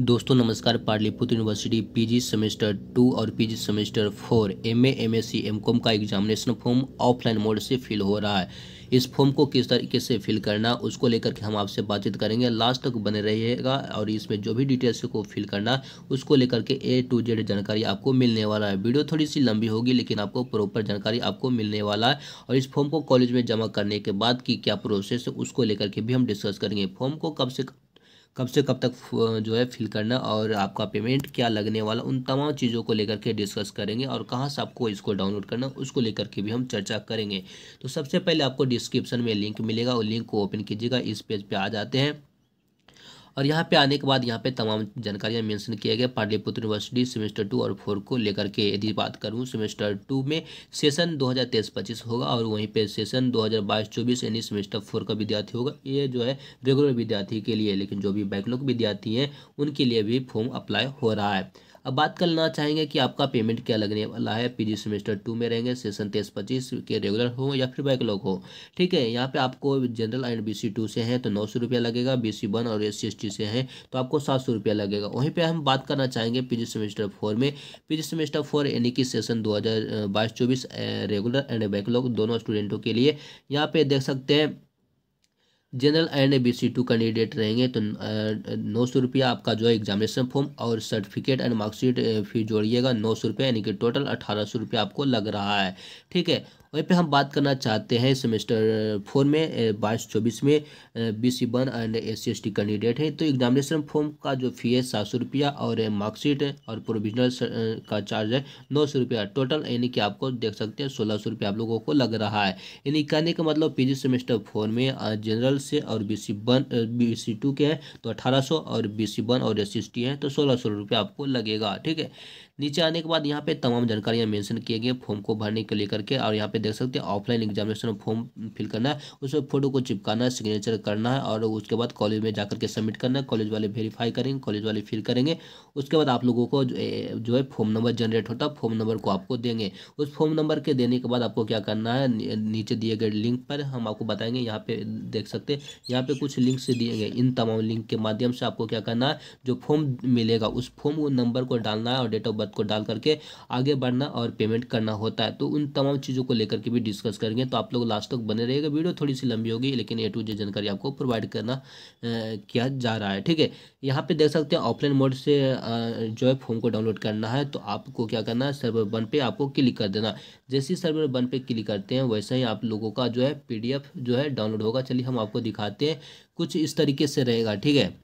दोस्तों नमस्कार। Pataliputra university PG semester 2 और PG semester 4 MA MSc MCom का एग्जामिनेशन फॉर्म ऑफलाइन मोड से फिल हो रहा है। इस फॉर्म को किस तरीके से फिल करना उसको लेकर के हम आपसे बातचीत करेंगे। लास्ट तक बने रहिएगा और इसमें जो भी डिटेल्स को फिल करना उसको लेकर के ए टू जेड जानकारी आपको मिलने वाला है। वीडियो थोड़ी सी लंबी होगी लेकिन आपको प्रॉपर जानकारी आपको मिलने वाला है। और इस फॉर्म को कॉलेज में जमा करने के बाद की क्या प्रोसेस है उसको लेकर के भी हम डिस्कस करेंगे। फॉर्म को कब तक जो है फिल करना और आपका पेमेंट क्या लगने वाला, उन तमाम चीज़ों को लेकर के डिस्कस करेंगे। और कहाँ से आपको इसको डाउनलोड करना उसको लेकर के भी हम चर्चा करेंगे। तो सबसे पहले आपको डिस्क्रिप्शन में लिंक मिलेगा और लिंक को ओपन कीजिएगा। इस पेज पे आ जाते हैं और यहाँ पे आने के बाद यहाँ पे तमाम जानकारियाँ मेंशन किए गए पाटलिपुत्र यूनिवर्सिटी सेमेस्टर 2 और 4 को लेकर के। यदि बात करूँ सेमेस्टर 2 में सेशन 2023-25 होगा और वहीं पे सेशन 2022-24 यानी सेमेस्टर 4 का विद्यार्थी होगा। ये जो है रेगुलर विद्यार्थी के लिए, लेकिन जो भी बैकलॉग विद्यार्थी हैं उनके लिए भी फॉर्म अप्लाई हो रहा है। अब बात करना चाहेंगे कि आपका पेमेंट क्या लगने वाला है। पीजी सेमेस्टर 2 में रहेंगे, सेशन 23-25 के रेगुलर हो या फिर बैकलॉग हो, ठीक है। यहाँ पे आपको जनरल एंड बीसी 2 से हैं तो 900 रुपया लगेगा। बीसी 1 और SC ST से हैं तो आपको 700 रुपया लगेगा। वहीं पे हम बात करना चाहेंगे पीजी सेमेस्टर 4 में। पीजी सेमेस्टर 4 यानी कि सेशन 2022-24 रेगुलर एंड बैकलॉग दोनों स्टूडेंटों के लिए यहाँ पे देख सकते हैं। जनरल एंड BC 2 कैंडिडेट रहेंगे तो 900 रुपया आपका जो है एग्जामिनेशन फॉर्म और सर्टिफिकेट एंड मार्कशीट फी जोड़िएगा 900 रुपया, यानी कि टोटल 1800 रुपया आपको लग रहा है, ठीक है। वहीं पे हम बात करना चाहते हैं सेमेस्टर 4 में 22-24 में BC 1 and SC ST candidate हैं तो एग्जामिनेशन फॉर्म का जो फी है 700 रुपया और मार्कशीट और प्रोविजनल का चार्ज है 900 रुपया टोटल, यानी कि आपको देख सकते हैं 1600 रुपया आप लोगों को लग रहा है। यानी कहने का मतलब पीजी सेमेस्टर 4 में जनरल से और BC 2 के हैं तो 1800 और BC 1 और SC ST हैं तो 1600 रुपया आपको लगेगा, ठीक है। नीचे आने के बाद यहाँ पे तमाम जानकारियाँ मेंशन किए गए फॉर्म को भरने को लेकर के। और यहाँ पे देख सकते हैं ऑफलाइन एग्जामिनेशन फॉर्म फिल करना है, उसमें फोटो को चिपकाना है, सिग्नेचर करना है और उसके बाद कॉलेज में जाकर के सबमिट करना है। कॉलेज वाले वेरीफाई करेंगे, कॉलेज वाले फिल करेंगे। उसके बाद आप लोगों को जो है फॉर्म नंबर जनरेट होता है, फॉर्म नंबर को आपको देंगे। उस फॉर्म नंबर के देने के बाद आपको क्या करना है, नीचे दिए गए लिंक पर हम आपको बताएंगे। यहाँ पे देख सकते हैं यहाँ पे कुछ लिंक से दिए गए, इन तमाम लिंक के माध्यम से आपको क्या करना है, जो फॉर्म मिलेगा उस फॉर्म नंबर को डालना है और डेट ऑफ बर्थ को डाल करके आगे बढ़ना और पेमेंट करना होता है। तो उन तमाम चीज़ों को लेकर के भी डिस्कस करेंगे। तो आप लोग लास्ट तक बने रहिएगा। वीडियो थोड़ी सी लंबी होगी लेकिन A to Z जानकारी आपको प्रोवाइड करना किया जा रहा है, ठीक है। यहाँ पे देख सकते हैं ऑफलाइन मोड से जो है फॉर्म को डाउनलोड करना है तो आपको क्या करना है, सर्वर 1 पे आपको क्लिक कर देना। जैसे ही सर्वर 1 पे क्लिक करते हैं वैसे ही आप लोगों का जो है PDF जो है डाउनलोड होगा। चलिए हम आपको दिखाते हैं, कुछ इस तरीके से रहेगा, ठीक है।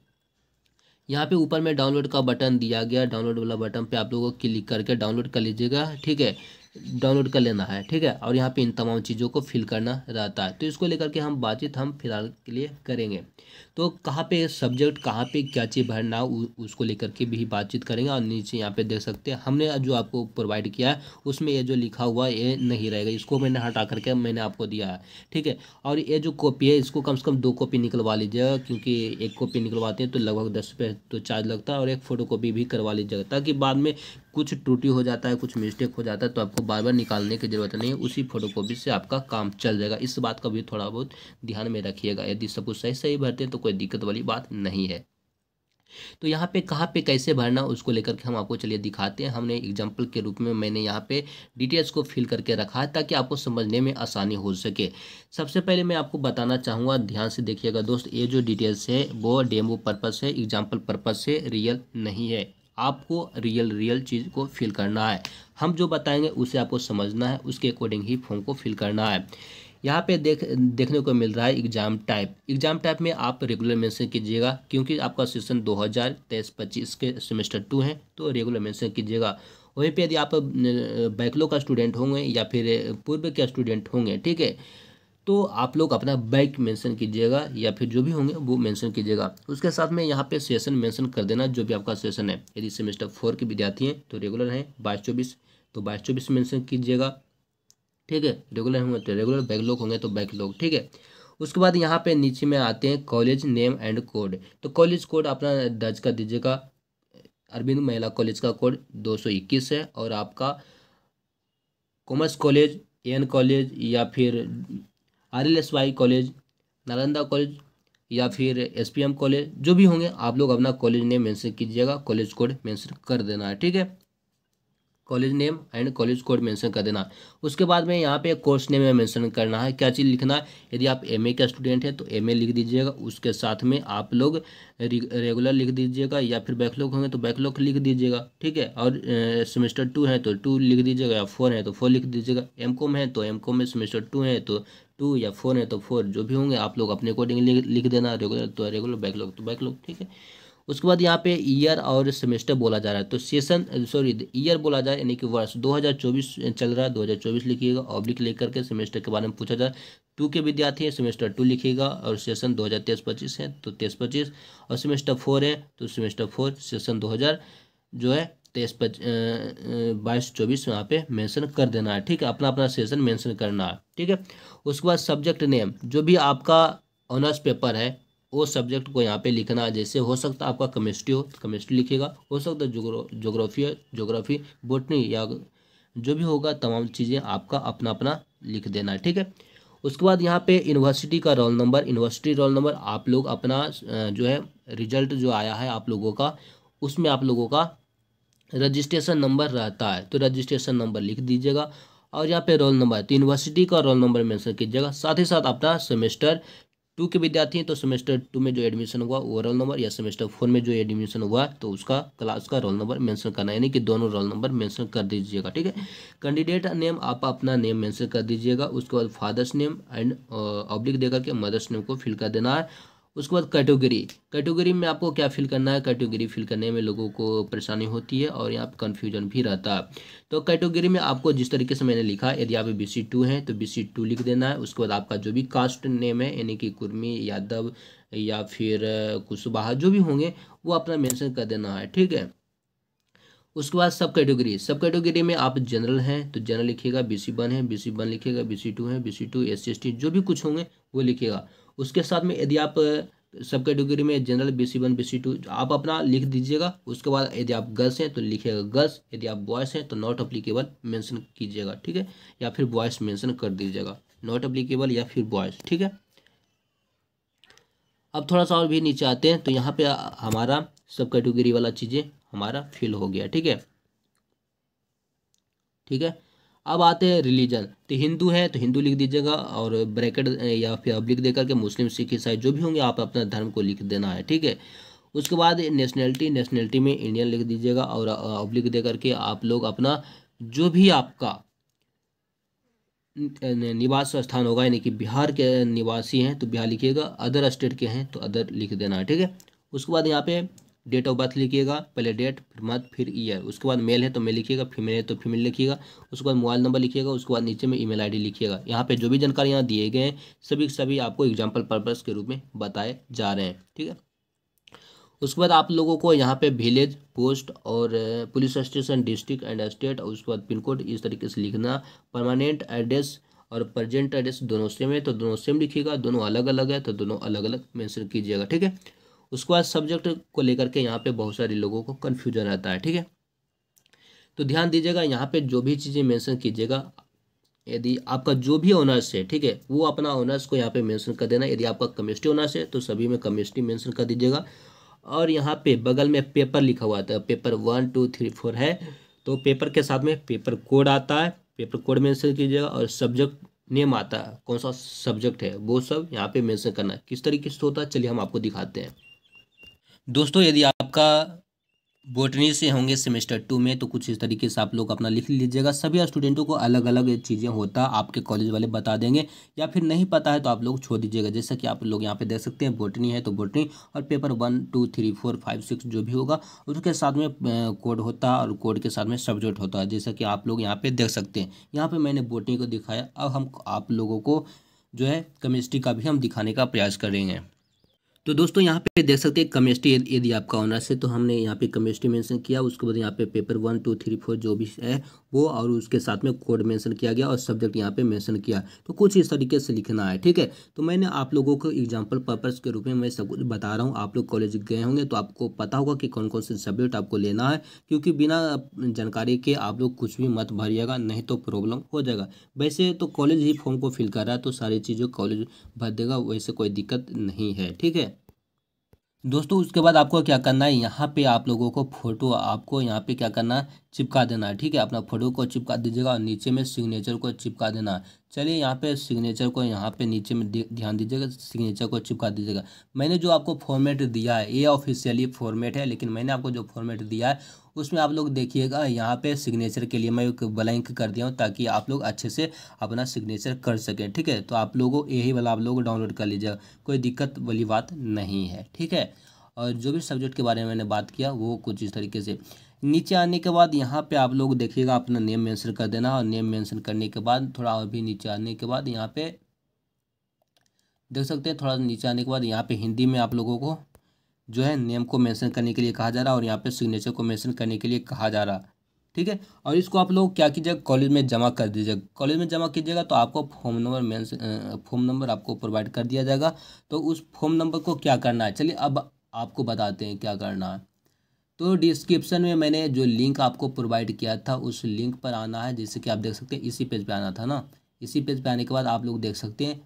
यहाँ पे ऊपर में डाउनलोड का बटन दिया गया, डाउनलोड वाला बटन पे आप लोगों को क्लिक करके डाउनलोड कर लीजिएगा, ठीक है। डाउनलोड कर लेना है, ठीक है। और यहाँ पे इन तमाम चीज़ों को फिल करना रहता है। तो इसको लेकर के हम बातचीत हम फिलहाल के लिए करेंगे। तो कहाँ पे सब्जेक्ट, कहाँ पे क्या चीज़ भरना उसको लेकर के भी बातचीत करेंगे। और नीचे यहाँ पे देख सकते हैं हमने जो आपको प्रोवाइड किया है उसमें ये जो लिखा हुआ ये नहीं रहेगा, इसको मैंने हटा करके मैंने आपको दिया है, ठीक है। और ये जो कॉपी है इसको कम से कम 2 कॉपी निकलवा लीजिएगा, क्योंकि एक कॉपी निकलवाते हैं तो लगभग 10 रुपये तो चार्ज लगता है। और एक फ़ोटो कॉपी भी करवा लीजिएगा ताकि बाद में कुछ त्रुटि हो जाता है, कुछ मिस्टेक हो जाता है तो आपको बार बार निकालने की ज़रूरत नहीं है, उसी फोटोकॉपी से आपका काम चल जाएगा। इस बात का भी थोड़ा बहुत ध्यान में रखिएगा। यदि सब कुछ सही सही भरते हैं तो कोई दिक्कत वाली बात नहीं है। तो यहाँ पे कहाँ पे कैसे भरना उसको लेकर के हम आपको चलिए दिखाते हैं। हमने एग्जाम्पल के रूप में मैंने यहाँ पे डिटेल्स को फिल करके रखा है ताकि आपको समझने में आसानी हो सके। सबसे पहले मैं आपको बताना चाहूँगा, ध्यान से देखिएगा दोस्त, ये जो डिटेल्स है वो डेमो पर्पस है, एग्जाम्पल पर्पस से, रियल नहीं है। आपको रियल चीज़ को फिल करना है। हम जो बताएंगे उसे आपको समझना है, उसके अकॉर्डिंग ही फॉर्म को फिल करना है। यहाँ पे देखने को मिल रहा है एग्जाम टाइप। एग्जाम टाइप में आप रेगुलर मेंशन कीजिएगा, क्योंकि आपका सेशन 2023-25 के सेमेस्टर 2 है तो रेगुलर मेंशन कीजिएगा। वहीं पे यदि आप बैकलॉग का स्टूडेंट होंगे या फिर पूर्व के स्टूडेंट होंगे, ठीक है, तो आप लोग अपना बैक मेंशन कीजिएगा या फिर जो भी होंगे वो मेंशन कीजिएगा। उसके साथ में यहाँ पे सेशन मेंशन कर देना, जो भी आपका सेशन है। यदि सेमेस्टर 4 के विद्यार्थी हैं तो रेगुलर हैं 22-24 तो 22-24 मेंशन कीजिएगा, ठीक है। रेगुलर होंगे तो रेगुलर, बैकलॉग होंगे तो बैकलॉग, ठीक है। उसके बाद यहाँ पे नीचे में आते हैं कॉलेज नेम एंड कोड। तो कॉलेज कोड अपना दर्ज कर दीजिएगा। अरविंद महिला कॉलेज का कोड 221 है और आपका कॉमर्स कॉलेज, AN कॉलेज या फिर RLSY कॉलेज, नालंदा कॉलेज, या फिर SPM कॉलेज, जो भी होंगे आप लोग अपना कॉलेज नेम मेंशन कीजिएगा, कॉलेज कोड मेंशन कर देना है, ठीक है। College name and college code mention कर देना। उसके बाद में यहाँ पे कोर्स नेम में मेंशन करना है, क्या चीज़ लिखना है। यदि आप MA का स्टूडेंट है तो MA लिख दीजिएगा, उसके साथ में आप लोग रेगुलर लिख दीजिएगा, या फिर बैकलॉग होंगे तो बैकलॉग लिख दीजिएगा, ठीक है। और सेमेस्टर 2 है तो 2 लिख दीजिएगा, या 4 है तो 4 लिख दीजिएगा। MCOM है तो MCOM में सेमेस्टर 2 है तो 2, या 4 है तो 4, जो भी होंगे आप लोग अपने अकॉर्डिंग लिख देना। रेगुलर तो रेगुलर, बैकलॉग तो बैकलॉग, ठीक है। उसके बाद यहाँ पे ईयर और सेमेस्टर बोला जा रहा है, तो ईयर बोला जा रहा है, यानी कि वर्ष 2024 चल रहा है, 2024 लिखिएगा। ऑब्लिक लिख करके सेमेस्टर के बारे में पूछा जाए, 2 के विद्यार्थी हैं सेमेस्टर 2 लिखिएगा, और सेशन 2023-25 है तो 23-25, और सेमेस्टर 4 है तो सेमेस्टर 4 सेशन 2000 जो है 22-24 यहाँ पे मेंशन कर देना है, ठीक है। अपना अपना सेशन मेंशन करना है, ठीक है। उसके बाद सब्जेक्ट नेम, जो भी आपका ऑनर्स पेपर है वो सब्जेक्ट को यहाँ पे लिखना है। जैसे हो सकता है आपका केमिस्ट्री हो तो केमिस्ट्री लिखिएगा, हो सकता है ज्योग्राफी, बॉटनी, या जो भी होगा तमाम चीज़ें आपका अपना अपना लिख देना है, ठीक है। उसके बाद यहाँ पे यूनिवर्सिटी का रोल नंबर आप लोग अपना जो है रिजल्ट जो आया है आप लोगों का, उसमें आप लोगों का रजिस्ट्रेशन नंबर रहता है, तो रजिस्ट्रेशन नंबर लिख दीजिएगा। और यहाँ पे रोल नंबर, तो यूनिवर्सिटी का रोल नंबर मेंशन कीजिएगा। साथ ही साथ अपना सेमेस्टर 2 के विद्यार्थी हैं तो सेमेस्टर 2 में जो एडमिशन हुआ वो रोल नंबर, या सेमेस्टर 4 में जो एडमिशन हुआ तो उसका क्लास का रोल नंबर मेंशन करना है, यानी कि दोनों रोल नंबर मेंशन कर दीजिएगा, ठीक है। कैंडिडेट नेम, आप अपना नेम मेंशन कर दीजिएगा। उसके बाद फादर्स नेम एंड ऑब्लिक देकर के मदर्स नेम को फिल कर देना है। उसके बाद कैटेगरी में आपको क्या फिल करना है। कैटेगरी फिल करने में लोगों को परेशानी होती है और यहाँ पर कन्फ्यूजन भी रहता है। तो कैटेगरी में आपको जिस तरीके से मैंने लिखा है, यदि आप BC2 हैं तो BC2 लिख देना है। उसके बाद आपका जो भी कास्ट नेम है, यानी कि कुर्मी, यादव, या फिर कुशवाहा, जो भी होंगे वो अपना मेंशन कर देना है, ठीक है। उसके बाद सब कैटेगरी में आप जनरल हैं तो जनरल लिखिएगा, BC1 है BC1 लिखिएगा, BC2 है BC2, SC/ST जो भी कुछ होंगे वो लिखिएगा। उसके साथ में यदि आप सब कैटेगरी में जनरल, BC1 BC2 आप अपना लिख दीजिएगा। उसके बाद यदि आप गर्ल्स हैं तो लिखिएगा गर्ल्स, यदि आप बॉयज़ हैं तो नॉट अप्लीकेबल मेंशन कीजिएगा, ठीक है, या फिर बॉयज़ मेंशन कर दीजिएगा, नॉट अप्लीकेबल या फिर बॉयज़, ठीक है। अब थोड़ा सा और भी नीचे आते हैं तो यहाँ पे हमारा सब कैटेगरी वाला चीज़ें हमारा फिल हो गया, ठीक है, ठीक है। अब आते हैं रिलीजन, तो हिंदू है तो हिंदू लिख दीजिएगा, और ब्रैकेट या फिर ऑब्लिक देकर के मुस्लिम, सिख, ईसाई जो भी होंगे आप अपना धर्म को लिख देना है, ठीक है। उसके बाद नेशनलिटी में इंडियन लिख दीजिएगा, और ऑब्लिक देकर के आप लोग अपना जो भी आपका निवास स्थान होगा, यानी कि बिहार के निवासी हैं तो बिहार लिखिएगा, अदर स्टेट के हैं तो अदर लिख देना है, ठीक है। उसके बाद यहाँ पे डेट ऑफ बर्थ लिखिएगा, पहले डेट, फिर मंथ, फिर ईयर। उसके बाद मेल है तो मेल लिखिएगा, फीमेल है तो फीमेल लिखिएगा। उसके बाद मोबाइल नंबर लिखिएगा, उसके बाद नीचे में email ID लिखिएगा। यहाँ पे जो भी जानकारी यहाँ दिए गए हैं सभी सभी आपको एग्जाम्पल पर्पस के रूप में बताए जा रहे हैं, ठीक है। उसके बाद आप लोगों को यहाँ पे विलेज, पोस्ट और police station, district and state, और उसके बाद पिन कोड इस तरीके से लिखना। परमानेंट एड्रेस और प्रेजेंट एड्रेस दोनों सेम है तो दोनों सेम लिखिएगा, दोनों अलग अलग है तो दोनों अलग अलग मेंशन कीजिएगा, ठीक है। उसके बाद सब्जेक्ट को लेकर के यहाँ पे बहुत सारे लोगों को कन्फ्यूजन रहता है, ठीक है। तो ध्यान दीजिएगा, यहाँ पे जो भी चीज़ें मेंशन कीजिएगा, यदि आपका जो भी ऑनर्स है, ठीक है, वो अपना ऑनर्स को यहाँ पे मेंशन कर देना। यदि आपका केमिस्ट्री ऑनर्स है तो सभी में केमिस्ट्री मेंशन कर दीजिएगा। और यहाँ पे बगल में पेपर लिखा हुआ था, पेपर 1 2 3 4 है, तो पेपर के साथ में पेपर कोड आता है, पेपर कोड मेंशन कीजिएगा। और सब्जेक्ट नेम आता है, कौन सा सब्जेक्ट है वो सब यहाँ पे मेंशन करना है। किस तरीके से होता है चलिए हम आपको दिखाते हैं। दोस्तों यदि आपका बॉटनी से होंगे सेमेस्टर 2 में तो कुछ इस तरीके से आप लोग अपना लिख लीजिएगा। सभी स्टूडेंटों को अलग अलग चीज़ें होता आपके कॉलेज वाले बता देंगे, या फिर नहीं पता है तो आप लोग छोड़ दीजिएगा। जैसा कि आप लोग यहाँ पे देख सकते हैं, बॉटनी है तो बॉटनी, और पेपर 1 2 3 4 5 6 जो भी होगा उसके साथ में कोड होता है, और कोड के साथ में सब्जेक्ट होता है, जैसा कि आप लोग यहाँ पे देख सकते हैं। यहाँ पर मैंने बॉटनी को दिखाया, अब हम आप लोगों को जो है केमिस्ट्री का भी हम दिखाने का प्रयास करेंगे। तो दोस्तों यहाँ पे देख सकते हैं केमिस्ट्री, यदि आपका ऑनर्स है तो हमने यहाँ पे केमिस्ट्री मेंशन किया, उसके बाद यहाँ पे पेपर 1 2 3 4 जो भी है वो, और उसके साथ में कोड मेंशन किया गया और सब्जेक्ट यहाँ पे मेंशन किया। तो कुछ इस तरीके से लिखना है, ठीक है। तो मैंने आप लोगों को एग्जाम्पल पर्पज़ के रूप में मैं सब कुछ बता रहा हूँ। आप लोग कॉलेज गए होंगे तो आपको पता होगा कि कौन कौन से सब्जेक्ट आपको लेना है, क्योंकि बिना जानकारी के आप लोग कुछ भी मत भरिएगा, नहीं तो प्रॉब्लम हो जाएगा। वैसे तो कॉलेज ही फॉर्म को फिल कर रहा है तो सारी चीज़ें कॉलेज भर देगा, वैसे कोई दिक्कत नहीं है, ठीक है। दोस्तों उसके बाद आपको क्या करना है, यहाँ पे आप लोगों को फोटो आपको यहाँ पे क्या करना है, चिपका देना है, ठीक है। अपना फोटो को चिपका दीजिएगा और नीचे में सिग्नेचर को चिपका देना है। चलिए यहाँ पे सिग्नेचर को यहाँ पे नीचे में ध्यान दीजिएगा, सिग्नेचर को चिपका दीजिएगा। मैंने जो आपको फॉर्मेट दिया है ये ऑफिशियली फॉर्मेट है, लेकिन मैंने आपको जो फॉर्मेट दिया है उसमें आप लोग देखिएगा, यहाँ पे सिग्नेचर के लिए मैं एक ब्लैंक कर दिया हूँ ताकि आप लोग अच्छे से अपना सिग्नेचर कर सकें, ठीक है। तो आप लोगों यही वाला आप लोग डाउनलोड कर लीजिएगा, कोई दिक्कत वाली बात नहीं है, ठीक है। और जो भी सब्जेक्ट के बारे में मैंने बात किया वो कुछ इस तरीके से। नीचे आने के बाद यहाँ पे आप लोग देखिएगा अपना नेम मेंशन कर देना, और नेम मेंशन करने के बाद थोड़ा और भी नीचे आने के बाद यहाँ पे देख सकते हैं, थोड़ा नीचे आने के बाद यहाँ पे हिंदी में आप लोगों को जो है नेम को मेंशन करने के लिए कहा जा रहा है और यहाँ पे सिग्नेचर को मेंशन करने के लिए कहा जा रहा, ठीक है। और इसको आप लोग क्या कीजिएगा, कॉलेज में जमा कर दीजिएगा। कॉलेज में जमा कीजिएगा तो आपको फॉर्म नंबर आपको प्रोवाइड कर दिया जाएगा। तो उस फॉर्म नंबर को क्या करना है, चलिए अब आपको बताते हैं क्या करना है। तो डिस्क्रिप्शन में मैंने जो लिंक आपको प्रोवाइड किया था उस लिंक पर आना है, जैसे कि आप देख सकते हैं इसी पेज पे आना था ना। इसी पेज पे आने के बाद आप लोग देख सकते हैं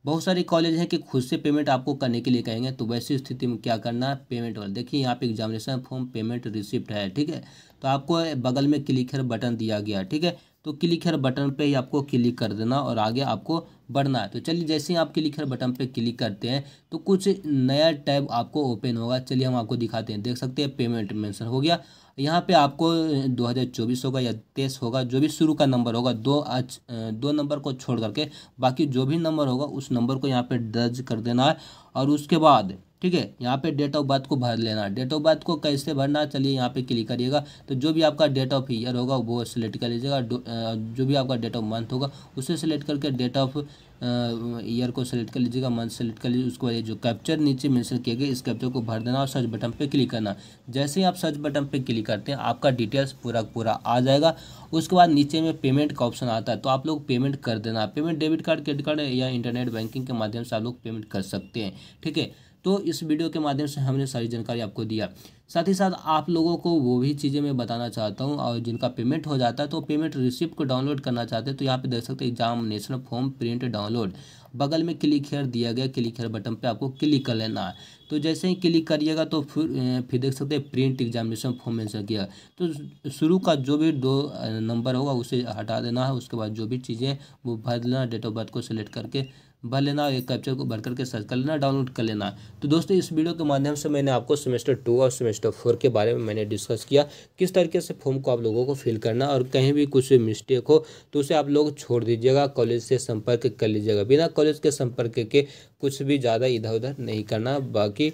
बहुत सारे कॉलेज हैं कि खुद से पेमेंट आपको करने के लिए कहेंगे, तो वैसी स्थिति में क्या करना है, पेमेंट वाला देखिए यहाँ पे एग्जामिनेशन फॉर्म पेमेंट रिसिप्ट है, ठीक है। तो आपको बगल में क्लिक हियर बटन दिया गया, ठीक है। तो क्लिक हियर बटन पे ही आपको क्लिक कर देना और आगे आपको बढ़ना है। तो चलिए जैसे ही आप क्लिक हियर बटन पे क्लिक करते हैं तो कुछ नया टैब आपको ओपन होगा। चलिए हम आपको दिखाते हैं, देख सकते हैं पेमेंट मेंशन हो गया। यहाँ पे आपको 2024 होगा या 23 होगा, जो भी शुरू का नंबर होगा, दो नंबर को छोड़ करके बाकी जो भी नंबर होगा उस नंबर को यहाँ पे दर्ज कर देना है। और उसके बाद ठीक है यहाँ पे डेट ऑफ बर्थ को भर लेना है। डेट ऑफ बर्थ को कैसे भरना है, चलिए यहाँ पे क्लिक करिएगा। तो जो भी आपका डेट ऑफ ईयर होगा वो सिलेक्ट कर लीजिएगा, जो भी आपका डेट ऑफ मंथ होगा उसे सिलेक्ट करके डेट ऑफ ईयर को सेलेक्ट कर लीजिएगा, मंथ सेलेक्ट कर लीजिए। उसके बाद ये जो कैप्चर नीचे मेंशन किया गया इस कैप्चर को भर देना और सर्च बटन पे क्लिक करना। जैसे ही आप सर्च बटन पे क्लिक करते हैं आपका डिटेल्स पूरा आ जाएगा। उसके बाद नीचे में पेमेंट का ऑप्शन आता है, तो आप लोग पेमेंट कर देना। Payment debit card, credit card या इंटरनेट बैंकिंग के माध्यम से आप लोग पेमेंट कर सकते हैं, ठीक है। तो इस वीडियो के माध्यम से हमने सारी जानकारी आपको दिया। साथ ही साथ आप लोगों को वो भी चीज़ें मैं बताना चाहता हूँ, और जिनका पेमेंट हो जाता है तो पेमेंट रिसिप्ट को डाउनलोड करना चाहते हैं तो यहाँ पे देख सकते हैं एग्जामिनेशन फॉर्म प्रिंट डाउनलोड, बगल में क्लिक हियर दिया गया, क्लिक हियर बटन पे आपको क्लिक कर लेना है। तो जैसे ही क्लिक करिएगा तो फिर देख सकते हैं प्रिंट एग्जामिनेशन फॉर्म मेंशन किया। तो शुरू का जो भी 2 नंबर होगा उसे हटा देना है। उसके बाद जो भी चीज़ें वो भर लेना, डेट ऑफ बर्थ को सिलेक्ट करके भर लेना, एक कैप्चर को भर करके सर्च कर लेना, डाउनलोड कर लेना। तो दोस्तों इस वीडियो के माध्यम से मैंने आपको सेमेस्टर 2 और सेमेस्टर 4 के बारे में मैंने डिस्कस किया, किस तरीके से फॉर्म को आप लोगों को फिल करना, और कहीं भी कुछ मिस्टेक हो तो उसे आप लोग छोड़ दीजिएगा, कॉलेज से संपर्क कर लीजिएगा। बिना कॉलेज के संपर्क के कुछ भी ज़्यादा इधर उधर नहीं करना। बाकी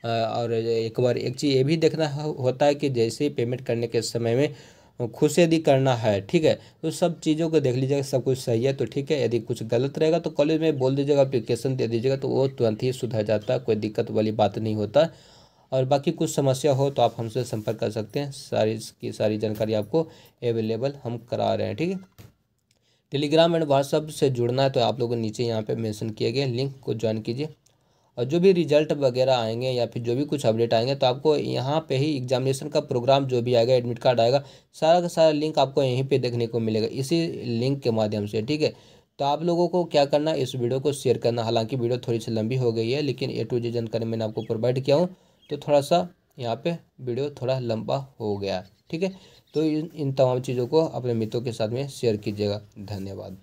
और एक बार एक चीज़ ये भी देखना होता है कि जैसे ही पेमेंट करने के समय में खुद से यदि करना है, ठीक है, तो सब चीज़ों को देख लीजिएगा, सब कुछ सही है तो ठीक है। यदि कुछ गलत रहेगा तो कॉलेज में बोल दीजिएगा, एप्लीकेशन दे दीजिएगा, तो वो तुरंत ही सुधर जाता है, कोई दिक्कत वाली बात नहीं होता। और बाकी कुछ समस्या हो तो आप हमसे संपर्क कर सकते हैं, सारी जानकारी आपको अवेलेबल हम करा रहे हैं, ठीक है। टेलीग्राम एंड व्हाट्सअप से जुड़ना है तो आप लोगों को नीचे यहाँ पे मेंशन किए गए लिंक को ज्वाइन कीजिए, और जो भी रिजल्ट वगैरह आएंगे या फिर जो भी कुछ अपडेट आएंगे तो आपको यहाँ पे ही एग्जामिनेशन का प्रोग्राम जो भी आएगा, एडमिट कार्ड आएगा, सारा का सारा लिंक आपको यहीं पे देखने को मिलेगा इसी लिंक के माध्यम से, ठीक है। तो आप लोगों को क्या करना है, इस वीडियो को शेयर करना। हालांकि वीडियो थोड़ी सी लंबी हो गई है लेकिन A to Z जानकारी मैंने आपको प्रोवाइड किया हूँ, तो थोड़ा सा यहाँ पे वीडियो थोड़ा लंबा हो गया, ठीक है। तो इन तमाम चीज़ों को अपने मित्रों के साथ में शेयर कीजिएगा। धन्यवाद।